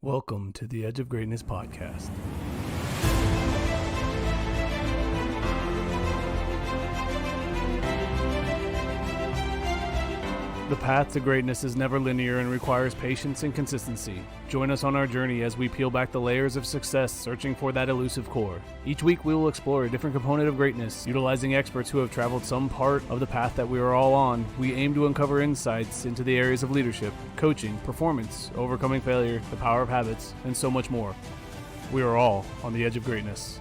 Welcome to the Edge of Greatness podcast. The path to greatness is never linear and requires patience and consistency. Join us on our journey as we peel back the layers of success, searching for that elusive core. Each week we will explore a different component of greatness, utilizing experts who have traveled some part of the path that we are all on. We aim to uncover insights into the areas of leadership, coaching, performance, overcoming failure, the power of habits, and so much more. We are all on the edge of greatness.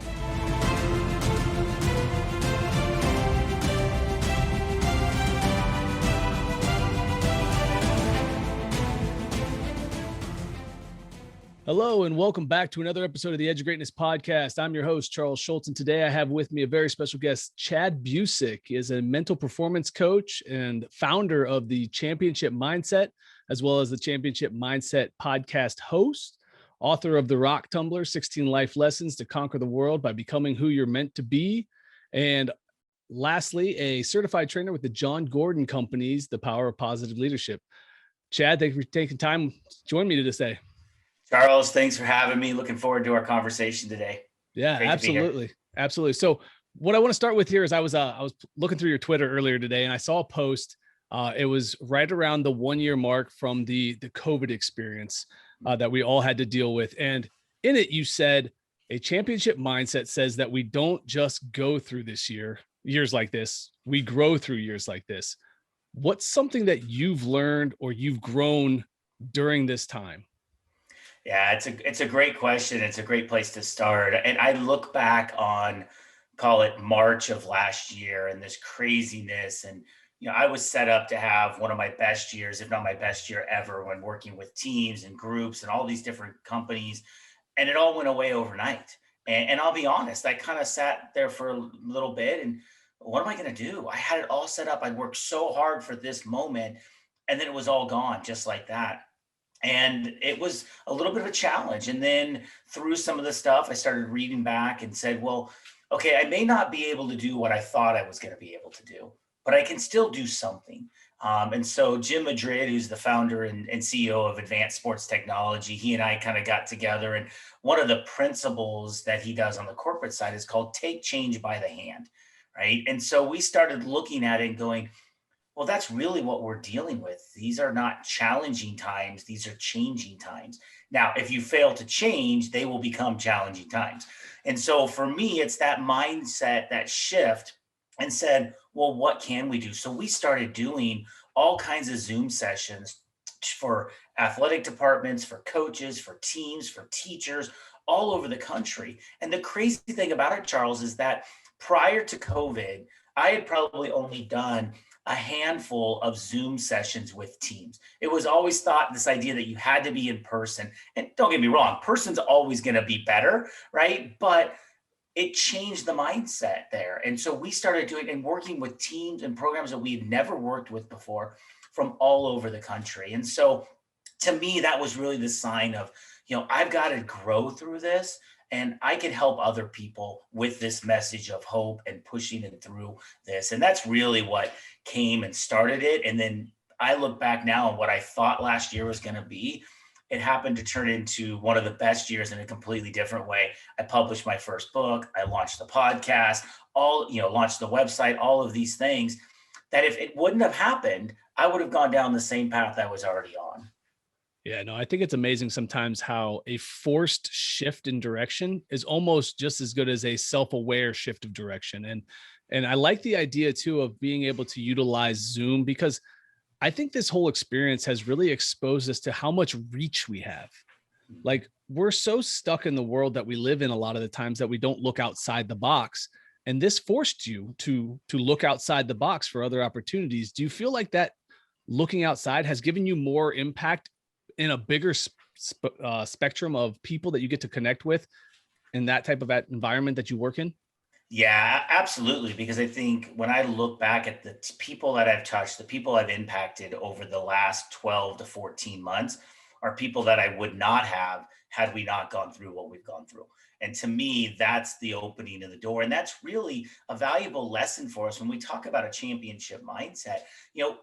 Hello and welcome back to another episode of the Edge of Greatness podcast. I'm your host, Charles Schultz, and today I have with me a very special guest, Chad Busick. He is a mental performance coach and founder of the Championship Mindset, as well as the Championship Mindset podcast host, author of the Rock Tumbler, 16 Life Lessons to Conquer the World by Becoming Who You're Meant to Be, and lastly, a certified trainer with the Jon Gordon Company's The Power of Positive Leadership. Chad, thank you for taking time to join me today. Charles, thanks for having me. Looking forward to our conversation today. Yeah, absolutely. Absolutely. So what I want to start with here is I was looking through your Twitter earlier today and I saw a post. It was right around the 1 year mark from the COVID experience that we all had to deal with. And in it, you said a championship mindset says that we don't just go through years like this, we grow through years like this. What's something that you've learned or you've grown during this time? Yeah, it's a great question. It's a great place to start. And I look back on, call it March of last year, and this craziness. And, I was set up to have one of my best years, if not my best year ever, when working with teams and groups and all these different companies. And it all went away overnight. And I'll be honest, I kind of sat there for a little bit and what am I going to do? I had it all set up. I worked so hard for this moment, and then it was all gone just like that. And it was a little bit of a challenge. And then through some of the stuff, I started reading back and said, well, okay, I may not be able to do what I thought I was going to be able to do, but I can still do something. And so Jim Madrid, who's the founder and CEO of Advanced Sports Technology, he and I kind of got together. And one of the principles that he does on the corporate side is called take change by the hand, right? And so we started looking at it and going, well, that's really what we're dealing with. These are not challenging times. These are changing times. Now, if you fail to change, they will become challenging times. And so for me, it's that mindset, that shift, and said, well, what can we do? So we started doing all kinds of Zoom sessions for athletic departments, for coaches, for teams, for teachers all over the country. And the crazy thing about it, Charles, is that prior to COVID, I had probably only done a handful of Zoom sessions with teams. It was always thought, this idea that you had to be in person. And don't get me wrong, person's always going to be better, right? But it changed the mindset there. And so we started doing and working with teams and programs that we had never worked with before from all over the country. And so to me, that was really the sign of, I've got to grow through this. And I can help other people with this message of hope and pushing it through this. And that's really what came and started it. And then I look back now on what I thought last year was going to be. It happened to turn into one of the best years in a completely different way. I published my first book. I launched the podcast, launched the website, all of these things that if it wouldn't have happened, I would have gone down the same path I was already on. Yeah, no, I think it's amazing sometimes how a forced shift in direction is almost just as good as a self-aware shift of direction. And I like the idea too of being able to utilize Zoom, because I think this whole experience has really exposed us to how much reach we have. Like, we're so stuck in the world that we live in a lot of the times that we don't look outside the box. And this forced you to look outside the box for other opportunities. Do you feel like that looking outside has given you more impact in a bigger spectrum of people that you get to connect with in that type of environment that you work in? Yeah, absolutely. Because I think when I look back at the people that I've touched, the people I've impacted over the last 12 to 14 months, are people that I would not have had we not gone through what we've gone through. And to me, that's the opening of the door. And that's really a valuable lesson for us when we talk about a championship mindset.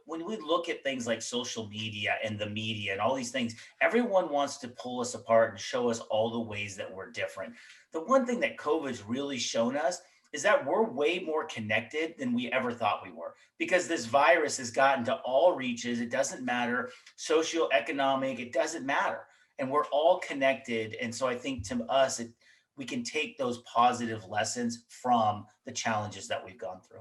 When we look at things like social media and the media and all these things, everyone wants to pull us apart and show us all the ways that we're different. The one thing that COVID's really shown us is that we're way more connected than we ever thought we were, because this virus has gotten to all reaches. It doesn't matter, socioeconomic, it doesn't matter. And we're all connected. And so I think to us, we can take those positive lessons from the challenges that we've gone through.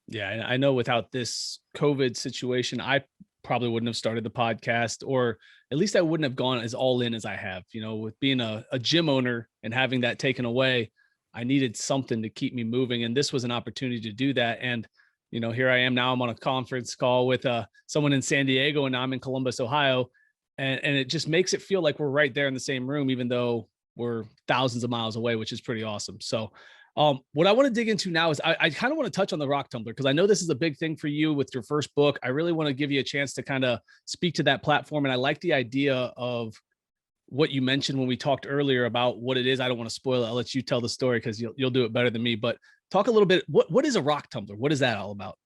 Yeah. And I know without this COVID situation, I probably wouldn't have started the podcast, or at least I wouldn't have gone as all in as I have. With being a gym owner and having that taken away, I needed something to keep me moving. And this was an opportunity to do that. And, here I am now, I'm on a conference call with someone in San Diego, and I'm in Columbus, Ohio. And it just makes it feel like we're right there in the same room, even though we're thousands of miles away, which is pretty awesome. So what I want to dig into now is I kind of want to touch on the Rock Tumbler, because I know this is a big thing for you with your first book. I really want to give you a chance to kind of speak to that platform. And I like the idea of what you mentioned when we talked earlier about what it is. I don't want to spoil it. I'll let you tell the story because you'll do it better than me. But talk a little bit. What is a Rock Tumbler? What is that all about?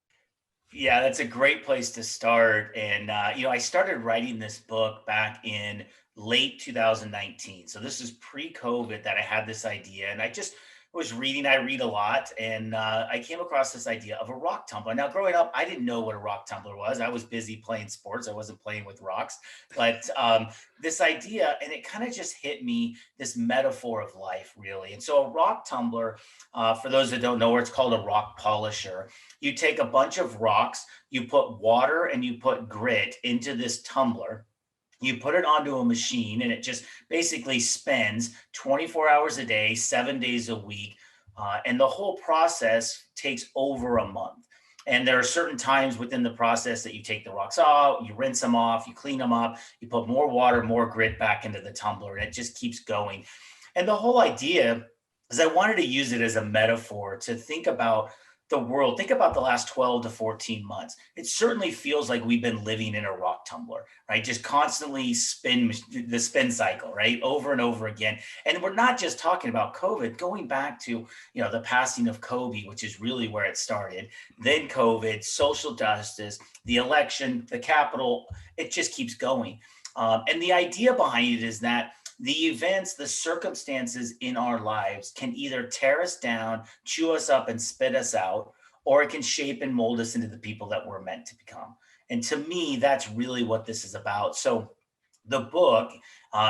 Yeah, that's a great place to start. And, I started writing this book back in late 2019. So this is pre-COVID that I had this idea. And I just was reading. I read a lot, and I came across this idea of a rock tumbler. Now, growing up, I didn't know what a rock tumbler was. I was busy playing sports. I wasn't playing with rocks. But this idea, and it kind of just hit me, this metaphor of life, really. And so a rock tumbler, for those that don't know, where it's called a rock polisher. You take a bunch of rocks, you put water and you put grit into this tumbler. You put it onto a machine, and it just basically spins 24 hours a day, 7 days a week. And the whole process takes over a month. And there are certain times within the process that you take the rocks out, you rinse them off, you clean them up, you put more water, more grit back into the tumbler, and it just keeps going. And the whole idea is I wanted to use it as a metaphor to think about the world. Think about the last 12 to 14 months. It certainly feels like we've been living in a rock tumbler, right? Just constantly the spin cycle, right? Over and over again. And we're not just talking about COVID, going back to, the passing of Kobe, which is really where it started. Then COVID, social justice, the election, the Capitol, it just keeps going. And the idea behind it is that the events, the circumstances in our lives can either tear us down, chew us up, and spit us out, or it can shape and mold us into the people that we're meant to become. And to me, that's really what this is about. So the book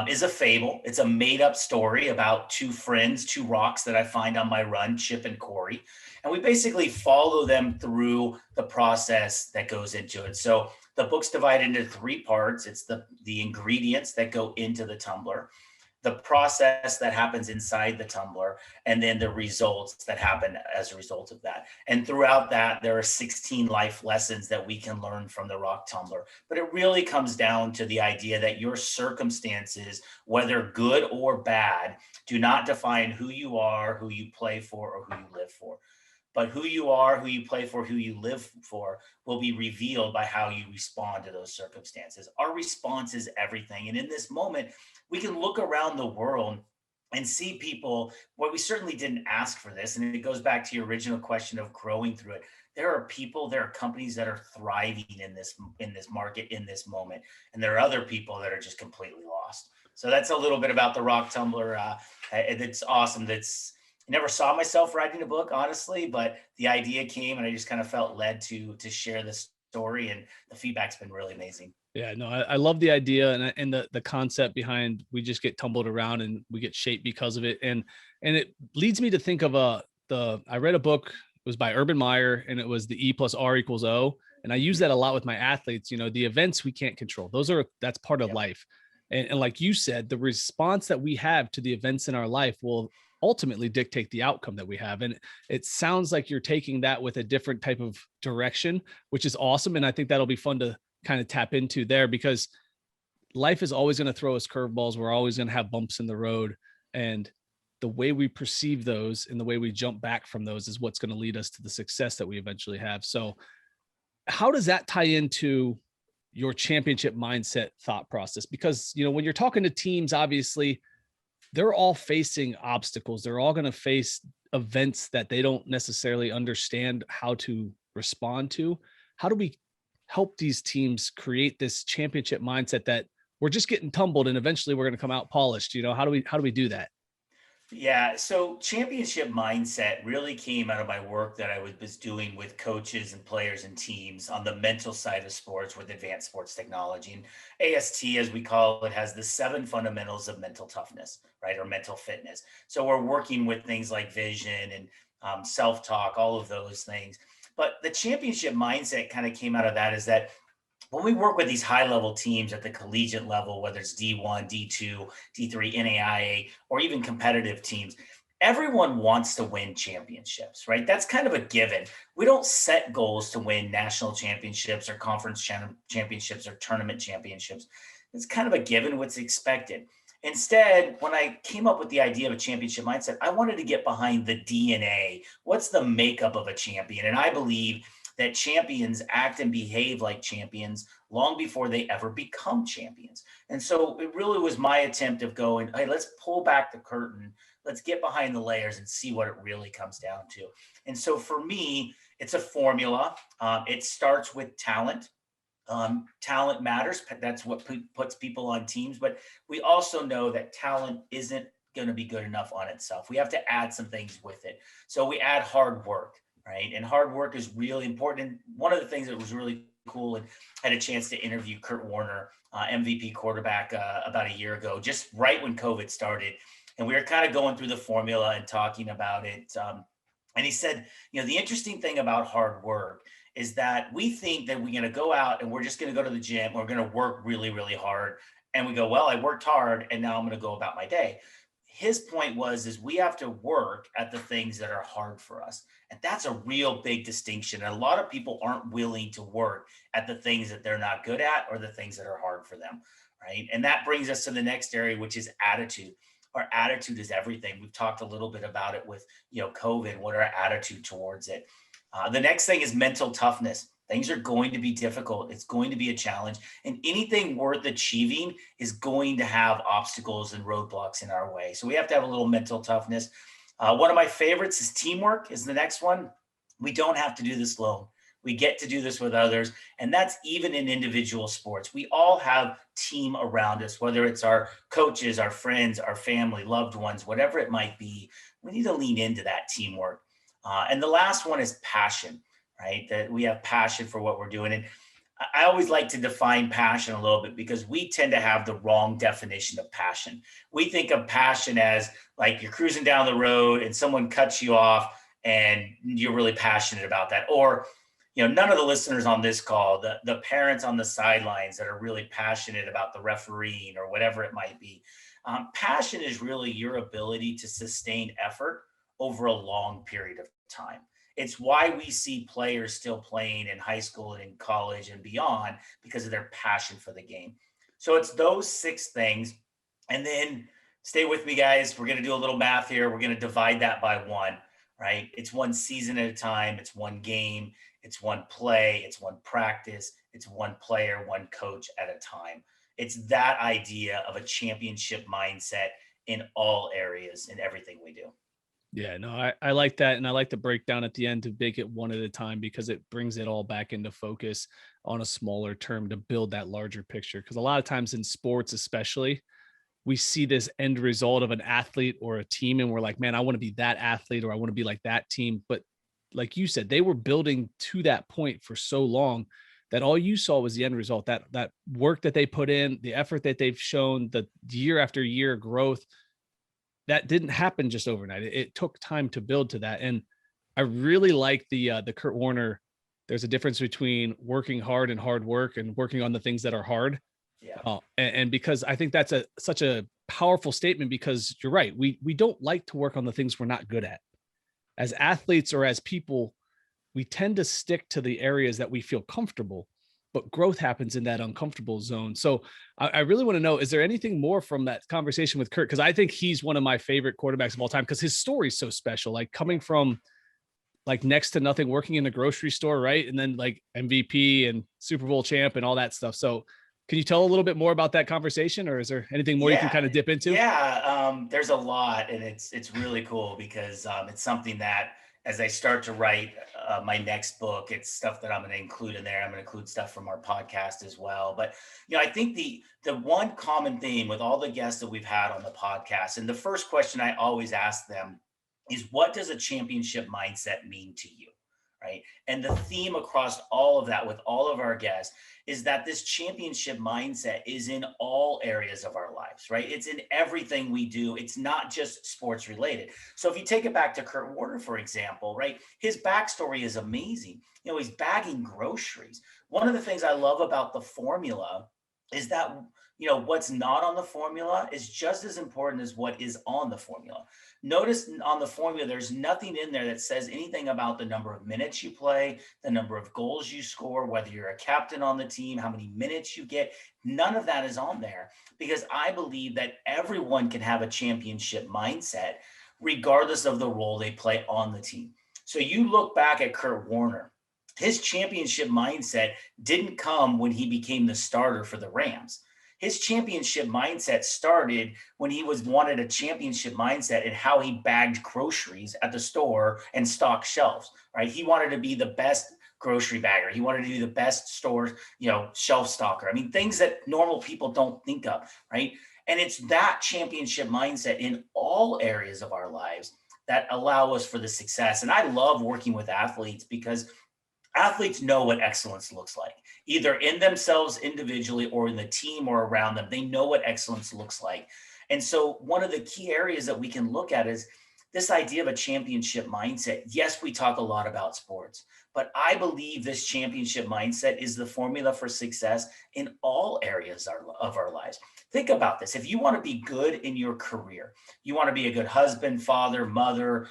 is a fable. It's a made up story about two friends, two rocks that I find on my run, Chip and Corey. And we basically follow them through the process that goes into it. So the book's divided into three parts. It's the ingredients that go into the tumbler, the process that happens inside the tumbler, and then the results that happen as a result of that. And throughout that, there are 16 life lessons that we can learn from the rock tumbler. But it really comes down to the idea that your circumstances, whether good or bad, do not define who you are, who you play for, or who you live for. But who you are, who you play for, who you live for will be revealed by how you respond to those circumstances. Our response is everything. And in this moment, we can look around the world and see people, well, we certainly didn't ask for this. And it goes back to your original question of growing through it. There are people, there are companies that are thriving in this market, in this moment. And there are other people that are just completely lost. So that's a little bit about the rock tumbler. It's awesome. I never saw myself writing a book, honestly, but the idea came and I just kind of felt led to share this story, and the feedback's been really amazing. Yeah, no, I love the idea and the concept behind we just get tumbled around and we get shaped because of it. And it leads me to think of I read a book, it was by Urban Meyer, and it was the E+R=O. And I use that a lot with my athletes. The events we can't control. That's part of life. And like you said, the response that we have to the events in our life will ultimately dictate the outcome that we have. And it sounds like you're taking that with a different type of direction, which is awesome. And I think that'll be fun to kind of tap into there, because life is always going to throw us curveballs. We're always going to have bumps in the road. And the way we perceive those and the way we jump back from those is what's going to lead us to the success that we eventually have. So how does that tie into your championship mindset thought process? Because, you know, when you're talking to teams, obviously they're all facing obstacles. They're all going to face events that they don't necessarily understand how to respond to. How do we help these teams create this championship mindset that we're just getting tumbled and eventually we're going to come out polished? You know, how do we do that? Yeah, so championship mindset really came out of my work that I was doing with coaches and players and teams on the mental side of sports with advanced sports technology. And AST, as we call it, has the 7 fundamentals of mental toughness, right? Or mental fitness. So we're working with things like vision and self-talk, all of those things. But the championship mindset kind of came out of that, is that when we work with these high level teams at the collegiate level, whether it's D1, D2, D3, NAIA, or even competitive teams, everyone wants to win championships, right? That's kind of a given. We don't set goals to win national championships or conference championships or tournament championships. It's kind of a given, what's expected. Instead, when I came up with the idea of a championship mindset, I wanted to get behind the DNA. What's the makeup of a champion? And I believe that champions act and behave like champions long before they ever become champions. And so it really was my attempt of going, hey, let's pull back the curtain. Let's get behind the layers and see what it really comes down to. And so for me, it's a formula. It starts with talent. Talent matters. That's what puts people on teams. But we also know that talent isn't going to be good enough on itself. We have to add some things with it. So we add hard work, right? And hard work is really important. And one of the things that was really cool, and I had a chance to interview Kurt Warner, MVP quarterback, about a year ago, just right when COVID started. And we were kind of going through the formula and talking about it. And he said, you know, the interesting thing about hard work is that we think that we're going to go out and we're just going to go to the gym. We're going to work really, really hard. And we go, well, I worked hard and now I'm going to go about my day. His point is we have to work at the things that are hard for us. And that's a real big distinction. And a lot of people aren't willing to work at the things that they're not good at or the things that are hard for them, right? And that brings us to the next area, which is attitude. Our attitude is everything. We've talked a little bit about it with, COVID, what our attitude towards it. The next thing is mental toughness. Things are going to be difficult. It's going to be a challenge. And anything worth achieving is going to have obstacles and roadblocks in our way. So we have to have a little mental toughness. One of my favorites is teamwork is the next one. We don't have to do this alone. We get to do this with others. And that's even in individual sports. We all have team around us, whether it's our coaches, our friends, our family, loved ones, whatever it might be. We need to lean into that teamwork. And the last one is passion, right? That we have passion for what we're doing. And I always like to define passion a little bit because we tend to have the wrong definition of passion. We think of passion as like you're cruising down the road and someone cuts you off and you're really passionate about that. Or, none of the listeners on this call, the parents on the sidelines that are really passionate about the refereeing or whatever it might be. Passion is really your ability to sustain effort over a long period of time. It's why we see players still playing in high school and in college and beyond because of their passion for the game. So it's those 6 things. And then stay with me, guys. We're going to do a little math here. We're going to divide that by 1, right? It's 1 season at a time. It's 1 game. It's 1 play. It's 1 practice. It's 1 player, 1 coach at a time. It's that idea of a championship mindset in all areas in everything we do. Yeah, no, I like that. And I like the breakdown at the end to make it 1 at a time because it brings it all back into focus on a smaller term to build that larger picture. Because a lot of times in sports, especially, we see this end result of an athlete or a team and we're like, man, I want to be that athlete or I want to be like that team. But like you said, they were building to that point for so long that all you saw was the end result, that work that they put in, the effort that they've shown, the year after year growth. That didn't happen just overnight. It took time to build to that. And I really like the Kurt Warner. There's a difference between working hard and hard work and working on the things that are hard. Yeah. And because I think that's such a powerful statement because you're right. We don't like to work on the things we're not good at. As athletes or as people, we tend to stick to the areas that we feel comfortable, but growth happens in that uncomfortable zone. So I really want to know, is there anything more from that conversation with Kurt? Because I think he's one of my favorite quarterbacks of all time because his story is so special, like coming from like next to nothing working in the grocery store, right? And then like MVP and Super Bowl champ and all that stuff. So can you tell a little bit more about that conversation, or is there anything more you can Yeah, kind of dip into? there's a lot, and it's really cool because it's something that as I start to write my next book, it's stuff that I'm going to include in there. I'm going to include stuff from our podcast as well. But I think the one common theme with all the guests that we've had on the podcast, and the first question I always ask them is, what does a championship mindset mean to you? Right. And the theme across all of that with all of our guests is that this championship mindset is in all areas of our lives, right? It's in everything we do. It's not just sports related. So if you take it back to Kurt Warner, for example, right? His backstory is amazing. He's bagging groceries. One of the things I love about the formula is that, what's not on the formula is just as important as what is on the formula. Notice on the formula, there's nothing in there that says anything about the number of minutes you play, the number of goals you score, whether you're a captain on the team, how many minutes you get. None of that is on there because I believe that everyone can have a championship mindset regardless of the role they play on the team. So you look back at Kurt Warner, his championship mindset didn't come when he became the starter for the Rams. His championship mindset started when he wanted a championship mindset in how he bagged groceries at the store and stocked shelves, right? He wanted to be the best grocery bagger. He wanted to be the best store, shelf stocker. I mean, things that normal people don't think of, right? And it's that championship mindset in all areas of our lives that allow us for the success. And I love working with athletes because athletes know what excellence looks like, either in themselves individually or in the team or around them. They know what excellence looks like. And so one of the key areas that we can look at is this idea of a championship mindset. Yes, we talk a lot about sports, but I believe this championship mindset is the formula for success in all areas of our lives. Think about this. If you want to be good in your career, you want to be a good husband, father, mother,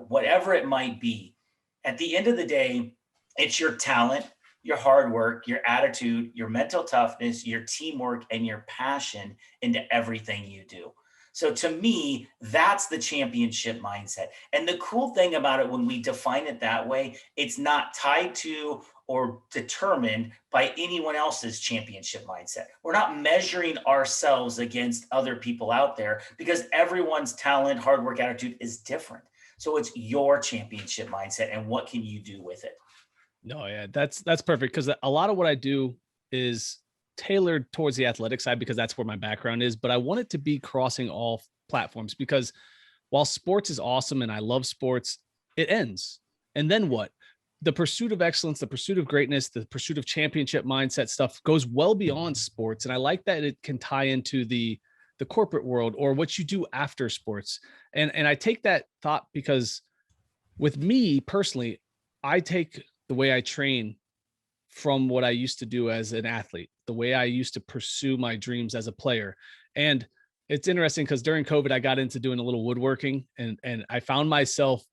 whatever it might be, at the end of the day, it's your talent, your hard work, your attitude, your mental toughness, your teamwork, and your passion into everything you do. So to me, that's the championship mindset. And the cool thing about it, when we define it that way, it's not tied to or determined by anyone else's championship mindset. We're not measuring ourselves against other people out there because everyone's talent, hard work, attitude is different. So it's your championship mindset and what can you do with it? No, yeah, that's perfect because a lot of what I do is tailored towards the athletic side because that's where my background is. But I want it to be crossing all platforms because while sports is awesome and I love sports, it ends. And then what? The pursuit of excellence, the pursuit of greatness, the pursuit of championship mindset stuff goes well beyond sports. And I like that it can tie into the corporate world or what you do after sports. And I take that thought because with me personally, I take the way I train from what I used to do as an athlete, the way I used to pursue my dreams as a player. And it's interesting because during COVID, I got into doing a little woodworking and I found myself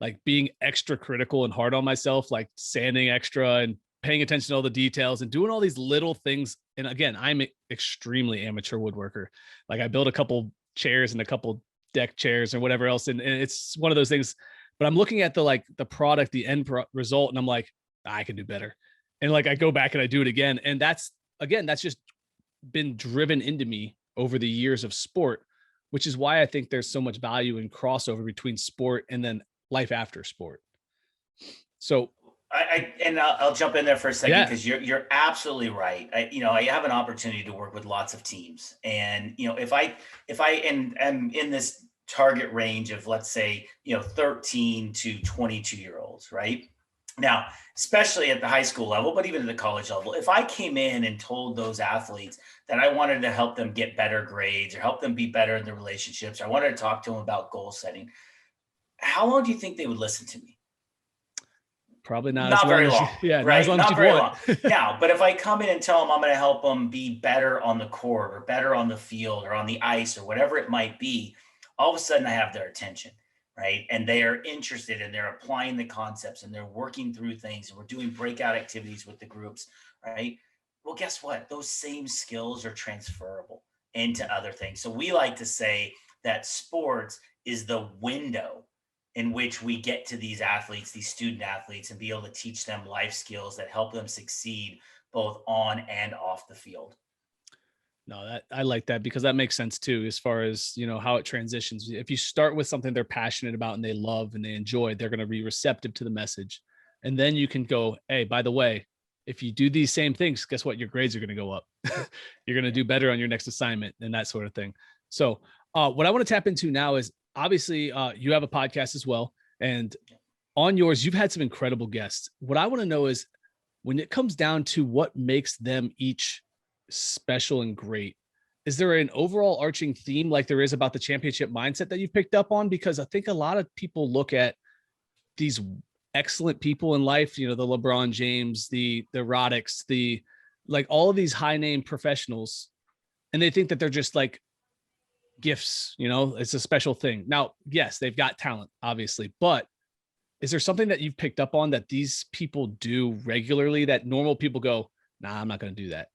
like being extra critical and hard on myself, like sanding extra and paying attention to all the details and doing all these little things. And again, I'm an extremely amateur woodworker. Like I built a couple chairs and a couple deck chairs or whatever else. And it's one of those things, but I'm looking at the product, the end result, and I'm like, I can do better. And like, I go back and I do it again. And that's just been driven into me over the years of sport, which is why I think there's so much value in crossover between sport and then life after sport. So I'll jump in there for a second yeah, because you're absolutely right. I have an opportunity to work with lots of teams, and if I am in this target range of, let's say, 13 to 22 year olds, right? Now, especially at the high school level, but even at the college level, if I came in and told those athletes that I wanted to help them get better grades or help them be better in their relationships, or I wanted to talk to them about goal setting, how long do you think they would listen to me? probably not as Not long very as long, not as right? long as Not you'd very want. long. Now, but if I come in and tell them I'm going to help them be better on the court or better on the field or on the ice or whatever it might be, all of a sudden I have their attention, right? And they are interested and they're applying the concepts and they're working through things and we're doing breakout activities with the groups, right? Well, guess what? Those same skills are transferable into other things. So we like to say that sports is the window in which we get to these athletes, these student athletes, and be able to teach them life skills that help them succeed both on and off the field. No, that I like that because that makes sense too, as far as, how it transitions. If you start with something they're passionate about and they love and they enjoy, they're going to be receptive to the message. And then you can go, hey, by the way, if you do these same things, guess what? Your grades are going to go up. You're going to do better on your next assignment and that sort of thing. So what I want to tap into now is obviously you have a podcast as well. And on yours, you've had some incredible guests. What I want to know is when it comes down to what makes them each special and great, is there an overall arching theme like there is about the championship mindset that you've picked up on? Because I think a lot of people look at these excellent people in life, the LeBron James, the Roddick's, the like all of these high name professionals, and they think that they're just like gifts, it's a special thing. Now, yes, they've got talent, obviously, but is there something that you've picked up on that these people do regularly that normal people go, nah, I'm not going to do that?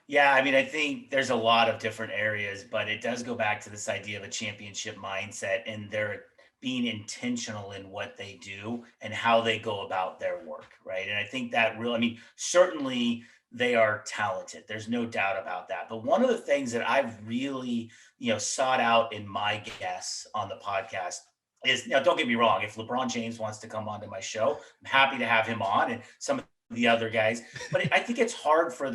Yeah, I mean, I think there's a lot of different areas, but it does go back to this idea of a championship mindset and they're being intentional in what they do and how they go about their work, right? And I think that really, I mean, certainly they are talented. There's no doubt about that. But one of the things that I've really, sought out in my guests on the podcast is, now don't get me wrong, if LeBron James wants to come onto my show, I'm happy to have him on, and some of the other guys. But I think it's hard for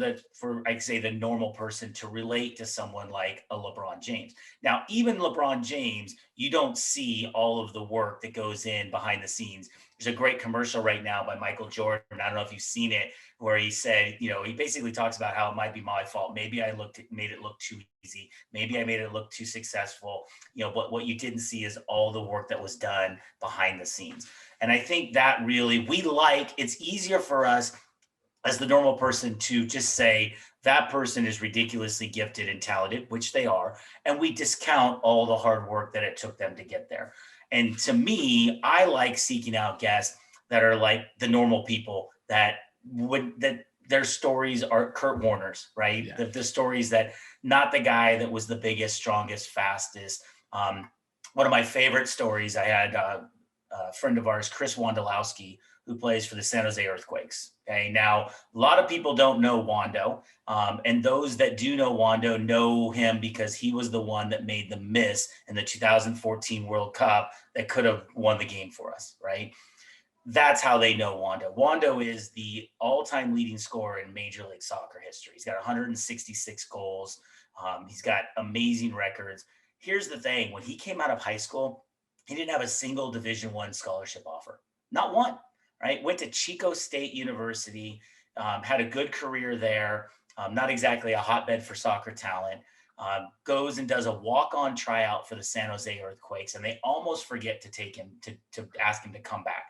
I'd say the normal person to relate to someone like a LeBron James. Now, even LeBron James, you don't see all of the work that goes in behind the scenes. There's a great commercial right now by Michael Jordan. I don't know if you've seen it, where he said, he basically talks about how it might be my fault. Maybe I made it look too easy. Maybe I made it look too successful. But what you didn't see is all the work that was done behind the scenes. And I think that really, it's easier for us as the normal person to just say that person is ridiculously gifted and talented, which they are. And we discount all the hard work that it took them to get there. And to me, I like seeking out guests that are like the normal people that their stories are Kurt Warner's, right? Yeah. The stories that, not the guy that was the biggest, strongest, fastest. One of my favorite stories, I had a friend of ours, Chris Wondolowski, who plays for the San Jose Earthquakes. Okay, now a lot of people don't know Wando, and those that do know Wando know him because he was the one that made the miss in the 2014 World Cup that could have won the game for us, right? That's how they know Wando. Wando is the all-time leading scorer in Major League Soccer history. He's got 166 goals. He's got amazing records. Here's the thing: when he came out of high school, he didn't have a single Division I scholarship offer, not one. Right? Went to Chico State University, had a good career there. Not exactly a hotbed for soccer talent. Goes and does a walk-on tryout for the San Jose Earthquakes, and they almost forget to take him to ask him to come back.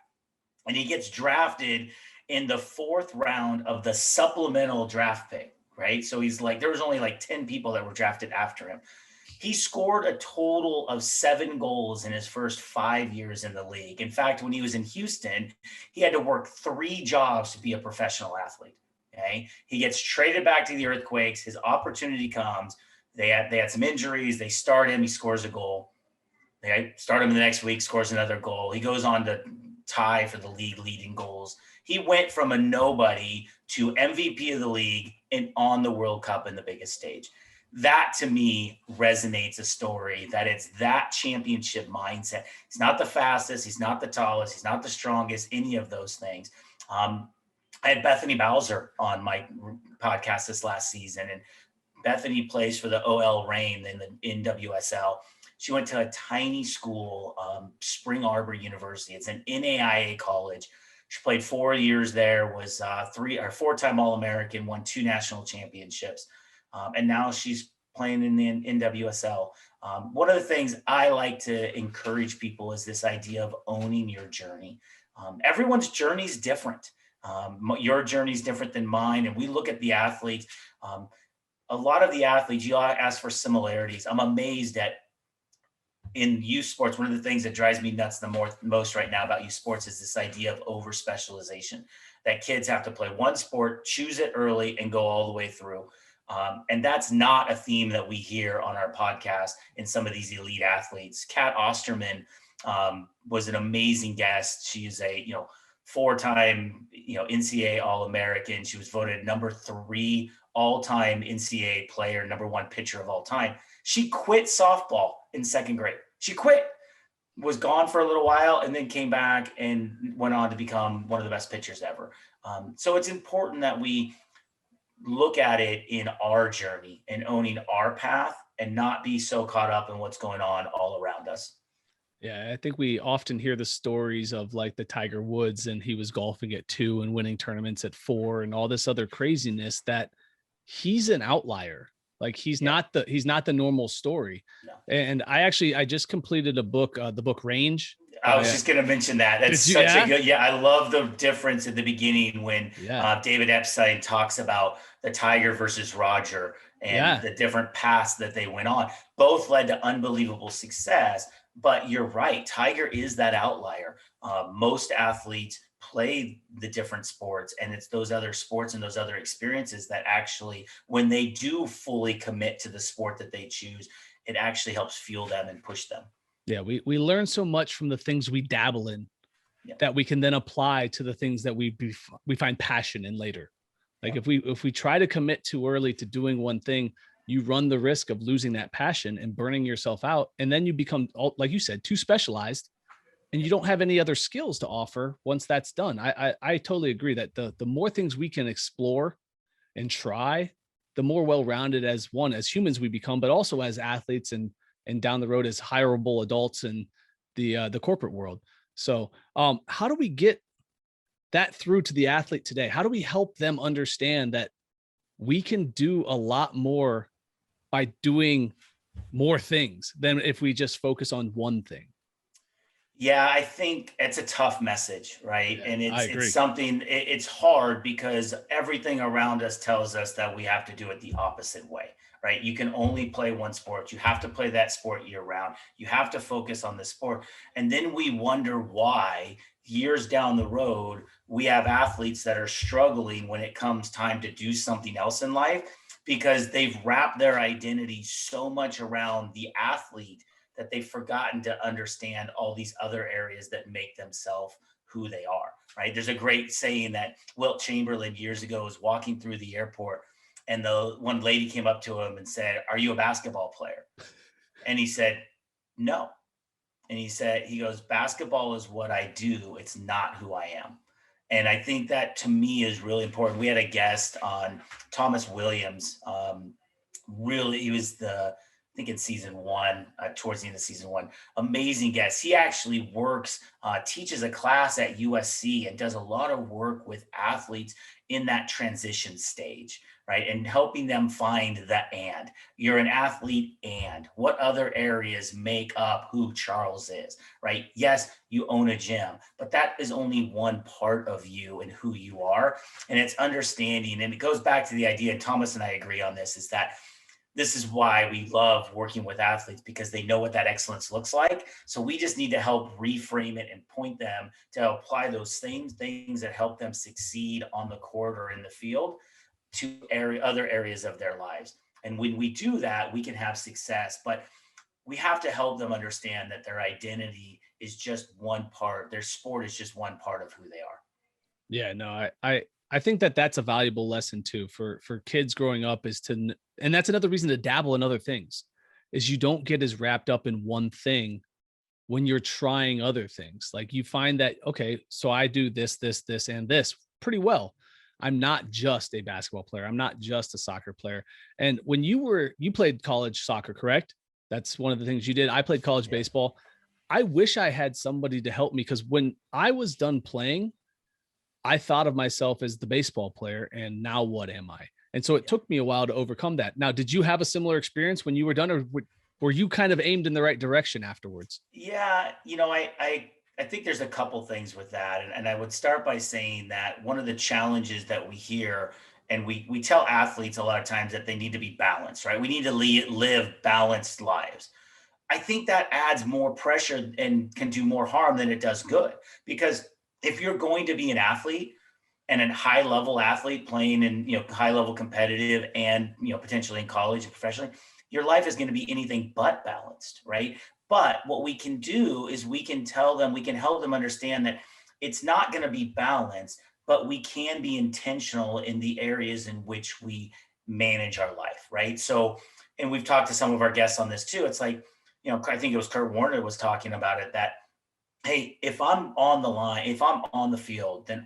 And he gets drafted in the 4th round of the supplemental draft pick, right? So he's like, there was only like 10 people that were drafted after him. He scored a total of 7 goals in his first 5 years in the league. In fact, when he was in Houston, he had to work 3 jobs to be a professional athlete. Okay. He gets traded back to the Earthquakes. His opportunity comes. They had some injuries. They start him. He scores a goal. They start him the next week, scores another goal. He goes on to tie for the league leading goals. He went from a nobody to MVP of the league and on the World Cup in the biggest stage. That to me resonates a story that it's that championship mindset. He's not the fastest. He's not the tallest. He's not the strongest, any of those things. I had Bethany Bowser on my podcast this last season, and Bethany plays for the OL Reign in the NWSL. She went to a tiny school, Spring Arbor University. It's an NAIA college. She played 4 years there, was 4-time All-American, won 2 national championships. And now she's playing in the NWSL. One of the things I like to encourage people is this idea of owning your journey. Everyone's journey is different. Your journey is different than mine. And we look at the athletes. A lot of the athletes, you ask for similarities. I'm amazed at in youth sports, one of the things that drives me nuts the most right now about youth sports is this idea of over specialization, that kids have to play one sport, choose it early, and go all the way through. And that's not a theme that we hear on our podcast in some of these elite athletes. Kat Osterman was an amazing guest. She is a, four-time, NCAA All-American. She was voted number 3 all-time NCAA player, number 1 pitcher of all time. She quit softball in 2nd grade. She quit, was gone for a little while, and then came back and went on to become one of the best pitchers ever. So it's important that we look at it in our journey and owning our path and not be so caught up in what's going on all around us. Yeah, I think we often hear the stories of like the Tiger Woods, and he was golfing at 2 and winning tournaments at 4 and all this other craziness, that he's an outlier. Like he's not the normal story. No. And I just completed a book, the book Range. I was just going to mention that. That's such a good, I love the difference in the beginning when David Epstein talks about the Tiger versus Roger and the different paths that they went on. Both led to unbelievable success, but you're right. Tiger is that outlier. Most athletes play the different sports, and it's those other sports and those other experiences that actually, when they do fully commit to the sport that they choose, it actually helps fuel them and push them. Yeah, we learn so much from the things we dabble in that we can then apply to the things that we find passion in later. Like if we try to commit too early to doing one thing, you run the risk of losing that passion and burning yourself out. And then you become, like you said, too specialized, and you don't have any other skills to offer once that's done. I totally agree that the more things we can explore and try, the more well-rounded as humans we become, but also as athletes and down the road as hireable adults in the corporate world. So how do we get that through to the athlete today? How do we help them understand that we can do a lot more by doing more things than if we just focus on one thing? Yeah, I think it's a tough message, right? Yeah, and it's something, it's hard because everything around us tells us that we have to do it the opposite way, right? You can only play one sport. You have to play that sport year round. You have to focus on the sport. And then we wonder why years down the road, we have athletes that are struggling when it comes time to do something else in life, because they've wrapped their identity so much around the athlete that they've forgotten to understand all these other areas that make themselves who they are, right? There's a great saying that Wilt Chamberlain years ago was walking through the airport, and the one lady came up to him and said, "Are you a basketball player?" And he said, "No." And he goes, "Basketball is what I do. It's not who I am." And I think that to me is really important. We had a guest on, Thomas Williams. He was I think in season 1, towards the end of season 1, amazing guest. He actually teaches a class at USC and does a lot of work with athletes in that transition stage, right? And helping them find you're an athlete, and what other areas make up who Charles is, right? Yes, you own a gym, but that is only one part of you and who you are. And it's understanding, and it goes back to the idea, and Thomas and I agree on this, is that this is why we love working with athletes, because they know what that excellence looks like. So we just need to help reframe it and point them to apply those same things that help them succeed on the court or in the field to other areas of their lives. And when we do that, we can have success, but we have to help them understand that their identity is just one part. Their sport is just one part of who they are. Yeah, no, I think that that's a valuable lesson too for kids growing up, and that's another reason to dabble in other things, is you don't get as wrapped up in one thing when you're trying other things. Like you find that, okay, so I do this, and this pretty well. I'm not just a basketball player. I'm not just a soccer player. And when you played college soccer, correct? That's one of the things you did. I played college baseball. I wish I had somebody to help me, because when I was done playing, I thought of myself as the baseball player, and now what am I? And so it took me a while to overcome that. Now, did you have a similar experience when you were done, or were you kind of aimed in the right direction afterwards? Yeah, I think there's a couple things with that. And I would start by saying that one of the challenges that we hear, and we tell athletes a lot of times, that they need to be balanced, right? We need to live balanced lives. I think that adds more pressure and can do more harm than it does good, because if you're going to be an athlete, and a high level athlete playing in, high level competitive, and, potentially in college and professionally, your life is going to be anything but balanced, right? But what we can do is we can help them understand that it's not going to be balanced, but we can be intentional in the areas in which we manage our life, right? So, and we've talked to some of our guests on this too. It's like, I think it was Kurt Warner was talking about it, that, hey, if I'm on the line, if I'm on the field, then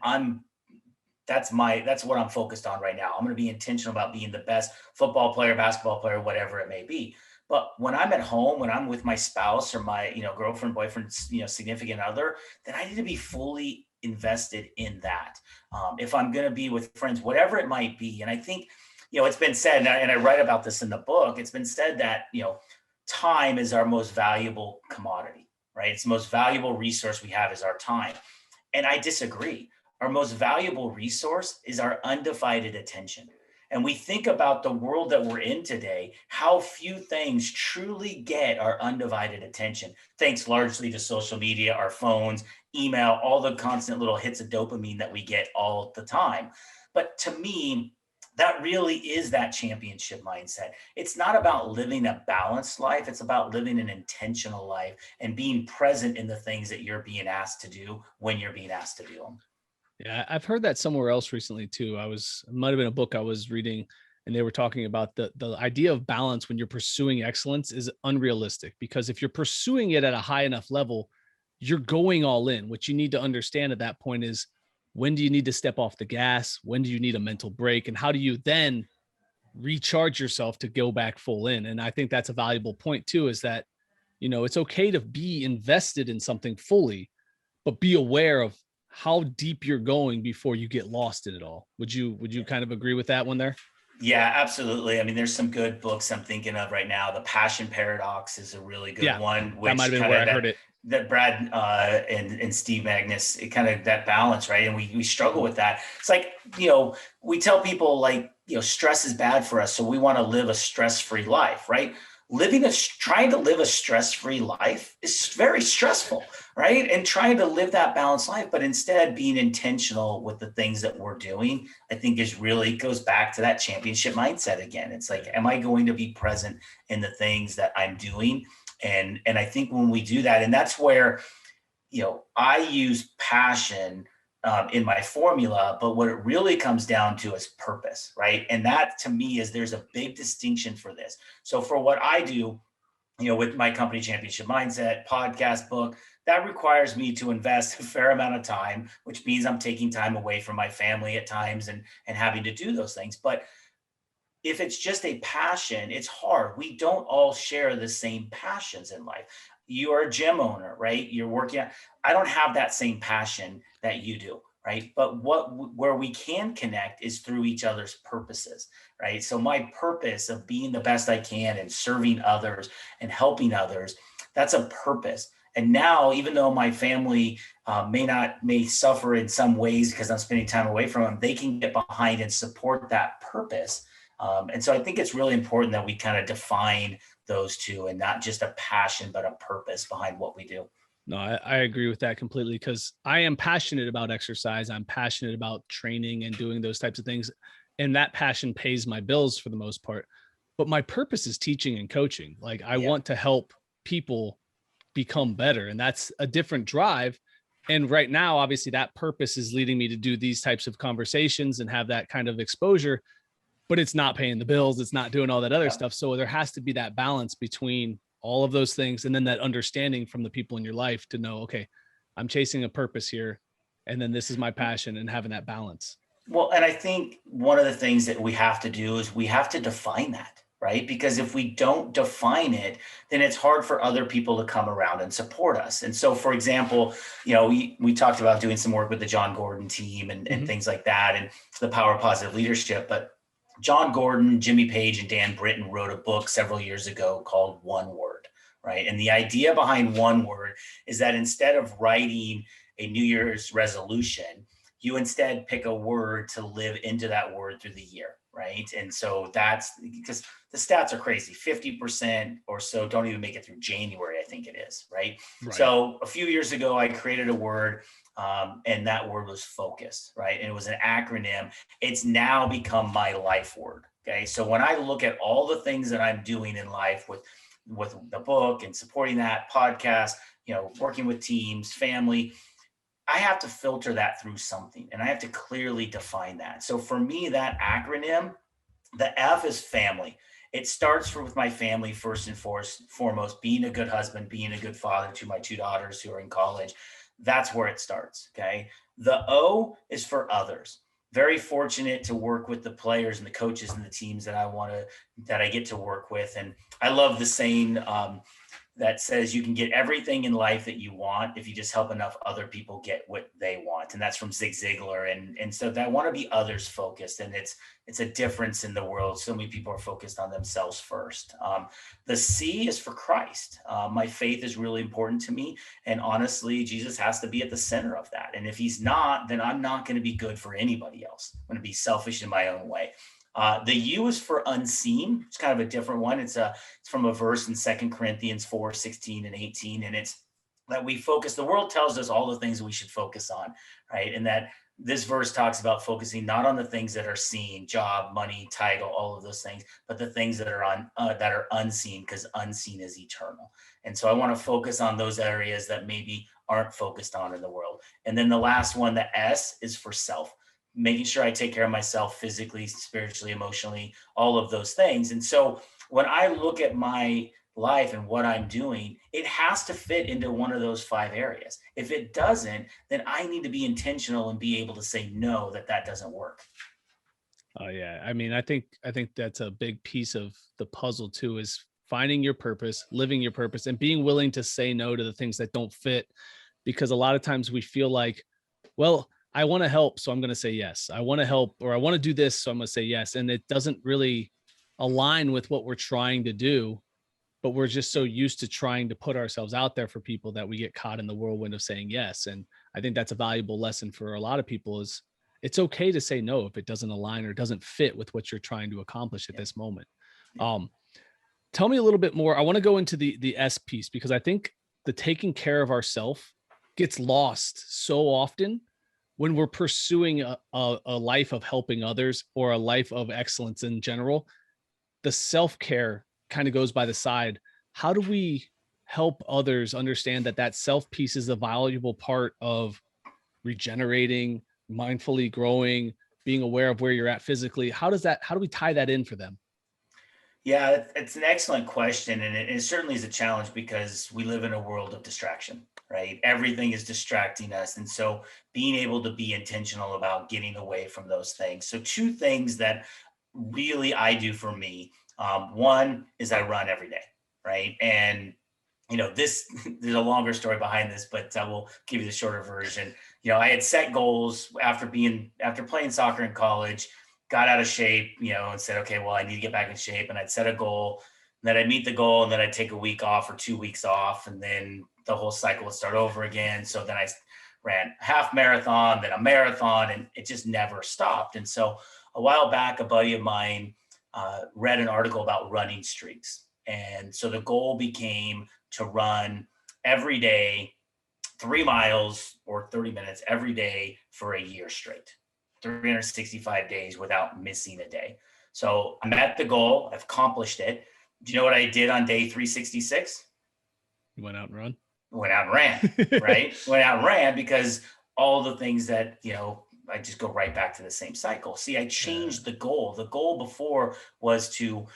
that's what I'm focused on right now. I'm going to be intentional about being the best football player, basketball player, whatever it may be. But when I'm at home, when I'm with my spouse or my, girlfriend, boyfriend, significant other, then I need to be fully invested in that. If I'm going to be with friends, whatever it might be. And I think, it's been said, and I write about this in the book, it's been said that, time is our most valuable commodity, right? It's the most valuable resource we have is our time. And I disagree. Our most valuable resource is our undivided attention. And we think about the world that we're in today, how few things truly get our undivided attention, thanks largely to social media, our phones, email, all the constant little hits of dopamine that we get all the time. But to me, that really is that championship mindset. It's not about living a balanced life. It's about living an intentional life and being present in the things that you're being asked to do when you're being asked to do them. Yeah, I've heard that somewhere else recently too. It might have been a book I was reading, and they were talking about the idea of balance when you're pursuing excellence is unrealistic, because if you're pursuing it at a high enough level, you're going all in. What you need to understand at that point is, when do you need to step off the gas? When do you need a mental break? And how do you then recharge yourself to go back full in? And I think that's a valuable point too, is that, it's okay to be invested in something fully, but be aware of how deep you're going before you get lost in it all. Would you kind of agree with that one there? Yeah, absolutely. I mean, there's some good books I'm thinking of right now. The Passion Paradox is a really good one, That might which have been where I heard it. that Brad and Steve Magnus, it kind of that balance, right? And we struggle with that. It's like, we tell people like, stress is bad for us, so we want to live a stress-free life, right? Trying to live a stress-free life is very stressful, right? And trying to live that balanced life, but instead being intentional with the things that we're doing, I think goes back to that championship mindset again. It's like, am I going to be present in the things that I'm doing? And I think when we do that, and that's where, I use passion in my formula, but what it really comes down to is purpose, right? And that to me there's a big distinction for this. So for what I do, with my company Championship Mindset podcast book, that requires me to invest a fair amount of time, which means I'm taking time away from my family at times and having to do those things. But if it's just a passion, it's hard. We don't all share the same passions in life. You are a gym owner, right? You're working out. I don't have that same passion that you do, right? But where we can connect is through each other's purposes, right? So my purpose of being the best I can and serving others and helping others, that's a purpose. And now, even though my family may suffer in some ways because I'm spending time away from them, they can get behind and support that purpose. And so I think it's really important that we kind of define those two, and not just a passion, but a purpose behind what we do. No, I agree with that completely, because I am passionate about exercise. I'm passionate about training and doing those types of things. And that passion pays my bills for the most part. But my purpose is teaching and coaching. Like, I want to help people become better. And that's a different drive. And right now, obviously, that purpose is leading me to do these types of conversations and have that kind of exposure, but it's not paying the bills. It's not doing all that other stuff. So there has to be that balance between all of those things. And then that understanding from the people in your life to know, okay, I'm chasing a purpose here, and then this is my passion, and having that balance. Well, and I think one of the things that we have to do is we have to define that, right? Because if we don't define it, then it's hard for other people to come around and support us. And so, for example, we talked about doing some work with the Jon Gordon team and things like that, and the power of positive leadership. But Jon Gordon, Jimmy Page, and Dan Britton wrote a book several years ago called One Word, right? And the idea behind One Word is that instead of writing a New Year's resolution, you instead pick a word to live into that word through the year, right? And so that's because the stats are crazy. 50% or so don't even make it through January, I think it is, right? So a few years ago, I created a word, and that word was focus, right? And it was an acronym. It's now become my life word, Okay. So when I look at all the things that I'm doing in life with the book and supporting that podcast, working with teams, family, I have to filter that through something and I have to clearly define that. So for me, that acronym, the F is family. It starts with my family first and foremost, being a good husband, being a good father to my two daughters who are in college. That's where it starts. Okay. The O is for others. Very fortunate to work with the players and the coaches and the teams that I get to work with. And I love the saying, that says you can get everything in life that you want if you just help enough other people get what they want. And that's from Zig Ziglar. And so I want to be others focused. And it's a difference in the world. So many people are focused on themselves first. The C is for Christ. My faith is really important to me. And honestly, Jesus has to be at the center of that. And if he's not, then I'm not going to be good for anybody else. I'm going to be selfish in my own way. The U is for unseen. It's kind of a different one. It's from a verse in 2 Corinthians 4:16 and 18. And it's that we focus, the world tells us all the things we should focus on, right? And that this verse talks about focusing not on the things that are seen, job, money, title, all of those things, but the things that are unseen, because unseen is eternal. And so I want to focus on those areas that maybe aren't focused on in the world. And then the last one, the S, is for self, making sure I take care of myself physically, spiritually, emotionally, all of those things. And so when I look at my life and what I'm doing, it has to fit into one of those 5 areas. If it doesn't, then I need to be intentional and be able to say no, that doesn't work. Oh yeah. I mean, I think that's a big piece of the puzzle too, is finding your purpose, living your purpose, and being willing to say no to the things that don't fit. Because a lot of times we feel like, well, I want to help, so I'm going to say yes. I want to help, or I want to do this, so I'm going to say yes. And it doesn't really align with what we're trying to do, but we're just so used to trying to put ourselves out there for people that we get caught in the whirlwind of saying yes. And I think that's a valuable lesson for a lot of people, is it's okay to say no if it doesn't align or doesn't fit with what you're trying to accomplish at this moment. Tell me a little bit more. I want to go into the S piece, because I think the taking care of ourselves gets lost so often when we're pursuing a life of helping others or a life of excellence in general. The self-care kind of goes by the side. How do we help others understand that self piece is a valuable part of regenerating, mindfully growing, being aware of where you're at physically? How do we tie that in for them? Yeah, it's an excellent question. And it certainly is a challenge because we live in a world of distraction, right? Everything is distracting us. And so being able to be intentional about getting away from those things. So 2 things that really I do for me. One is I run every day, right? And this there's a longer story behind this, but I will give you the shorter version. I had set goals after playing soccer in college, got out of shape, and said, okay, well, I need to get back in shape. And I'd set a goal, and then I'd meet the goal, and then I'd take a week off or 2 weeks off, and then the whole cycle would start over again. So then I ran a half marathon, then a marathon, and it just never stopped. And so a while back, a buddy of mine read an article about running streaks. And so the goal became to run every day, 3 miles or 30 minutes every day for a year straight, 365 days without missing a day. So I met the goal. I've accomplished it. Do you know what I did on day 366? You went out and run? Went out and ran, right? Went out and ran, because all the things that, I just go right back to the same cycle. See, I changed the goal. The goal before was to,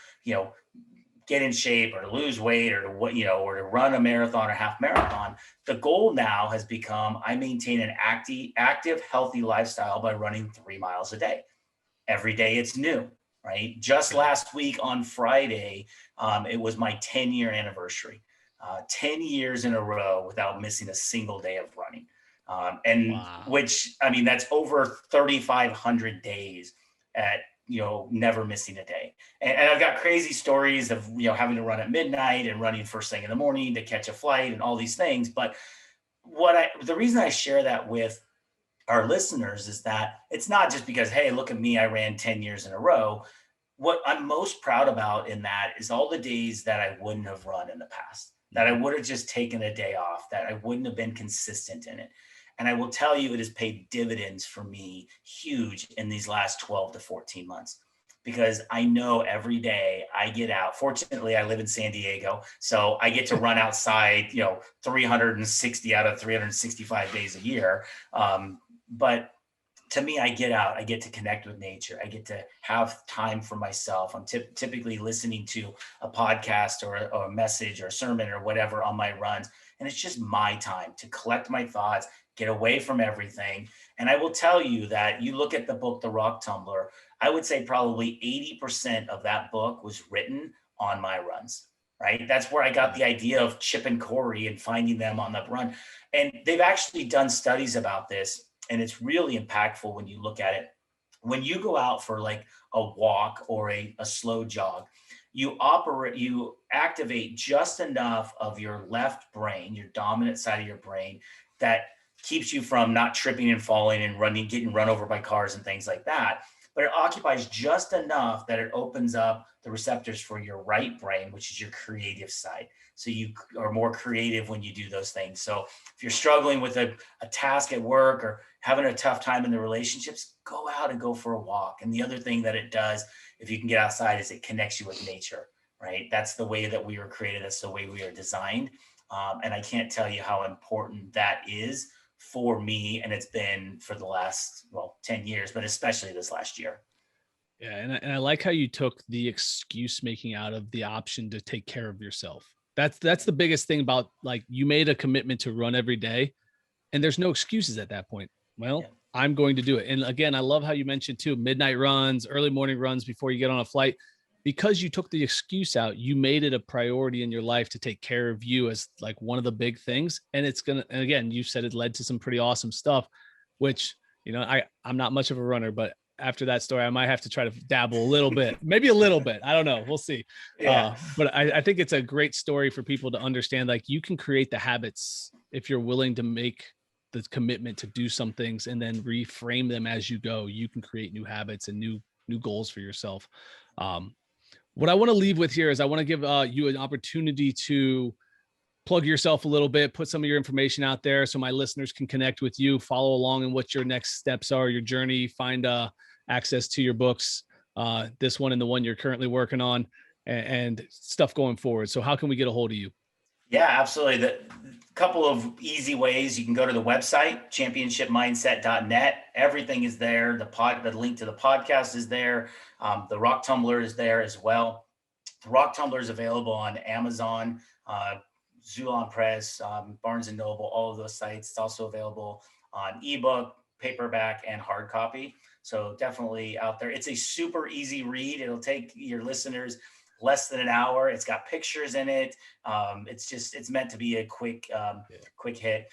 get in shape or to lose weight or or to run a marathon or half marathon. The goal now has become, I maintain an active, healthy lifestyle by running 3 miles a day. Every day it's new, right? Just last week on Friday, it was my 10-year anniversary. 10 years in a row without missing a single day of running. Wow. Which, I mean, that's over 3,500 days at, never missing a day. And I've got crazy stories of, having to run at midnight and running first thing in the morning to catch a flight and all these things. But the reason I share that with our listeners is that it's not just because, hey, look at me, I ran 10 years in a row. What I'm most proud about in that is all the days that I wouldn't have run in the past, that I would have just taken a day off, that I wouldn't have been consistent in it. And I will tell you, it has paid dividends for me huge in these last 12 to 14 months. because I know every day I get out. Fortunately, I live in San Diego, so I get to run outside, 360 out of 365 days a year. But to me, I get out, I get to connect with nature. I get to have time for myself. I'm typically listening to a podcast or a message or a sermon or whatever on my runs. And it's just my time to collect my thoughts, get away from everything. And I will tell you that you look at the book, The Rock Tumbler, I would say probably 80% of that book was written on my runs, right? That's where I got the idea of Chip and Corey and finding them on the run. And they've actually done studies about this. And it's really impactful when you look at it. When you go out for like a walk or a slow jog, you activate just enough of your left brain, your dominant side of your brain, that keeps you from not tripping and falling and getting run over by cars and things like that. But it occupies just enough that it opens up the receptors for your right brain, which is your creative side. So you are more creative when you do those things. So if you're struggling with a task at work or having a tough time in the relationships, go out and go for a walk. And the other thing that it does, if you can get outside, is it connects you with nature, right? That's the way that we were created. That's the way we are designed. And I can't tell you how important that is for me. And it's been for the last, 10 years, but especially this last year. Yeah. And I like how you took the excuse making out of the option to take care of yourself. That's the biggest thing about, like, you made a commitment to run every day and there's no excuses at that point. Well, yeah. I'm going to do it. And again, I love how you mentioned too, midnight runs, early morning runs before you get on a flight, because you took the excuse out. You made it a priority in your life to take care of you as like one of the big things. And and again, you said it led to some pretty awesome stuff, which, I'm not much of a runner, but after that story, I might have to try to dabble a little bit, maybe a little bit. I don't know. We'll see. Yeah. But I think it's a great story for people to understand, like, you can create the habits if you're willing to make the commitment to do some things and then reframe them as you go. You can create new habits and new goals for yourself. What I want to leave with here is I want to give you an opportunity to plug yourself a little bit, put some of your information out there so my listeners can connect with you, follow along in what your next steps are, your journey, find access to your books, this one and the one you're currently working on, and stuff going forward. So how can we get a hold of you? Yeah, absolutely. The couple of easy ways: you can go to the website, championshipmindset.net. Everything is there. The link to the podcast is there. The Rock Tumbler is there as well. The Rock Tumbler is available on Amazon, Zulon Press, Barnes and Noble, all of those sites. It's also available on ebook, paperback, and hard copy. So definitely out there. It's a super easy read. It'll take your listeners less than an hour. It's got pictures in it. It's meant to be a quick hit.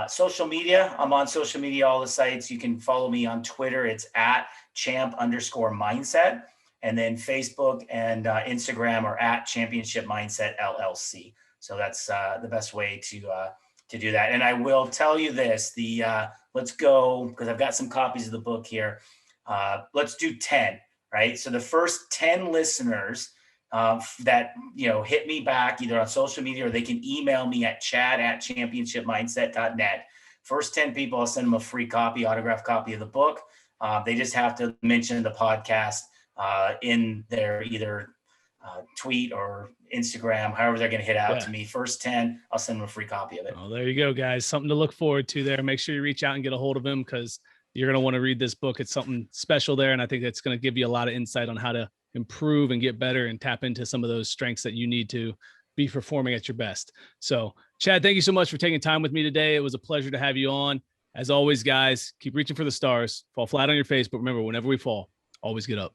Social media. I'm on social media, all the sites. You can follow me on Twitter. It's at champ_mindset. And then Facebook and Instagram are at Championship Mindset LLC. So that's the best way to do that. And I will tell you this, let's go, because I've got some copies of the book here. Let's do 10, right? So the first 10 listeners that, hit me back either on social media, or they can email me at chad@championshipmindset.net. First 10 people, I'll send them a free autographed copy of the book. They just have to mention the podcast in their either tweet or Instagram, however they're going to hit out to me. First 10, I'll send them a free copy of it. Oh, there you go, guys. Something to look forward to there. Make sure you reach out and get a hold of him, because you're going to want to read this book. It's something special there. And I think it's going to give you a lot of insight on how to improve and get better and tap into some of those strengths that you need to be performing at your best. So, Chad, thank you so much for taking time with me today. It was a pleasure to have you on. As always, guys, keep reaching for the stars, fall flat on your face. But remember, whenever we fall, always get up.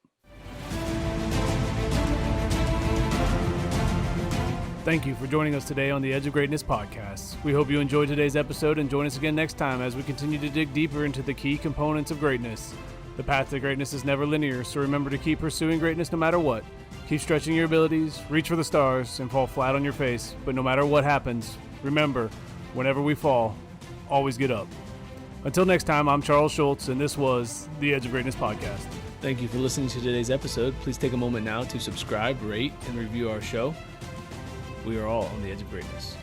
Thank you for joining us today on the Edge of Greatness podcast. We hope you enjoyed today's episode and join us again next time as we continue to dig deeper into the key components of greatness. The path to greatness is never linear, so remember to keep pursuing greatness no matter what. Keep stretching your abilities, reach for the stars, and fall flat on your face. But no matter what happens, remember, whenever we fall, always get up. Until next time, I'm Charles Schultz, and this was the Edge of Greatness podcast. Thank you for listening to today's episode. Please take a moment now to subscribe, rate, and review our show. We are all on the edge of greatness.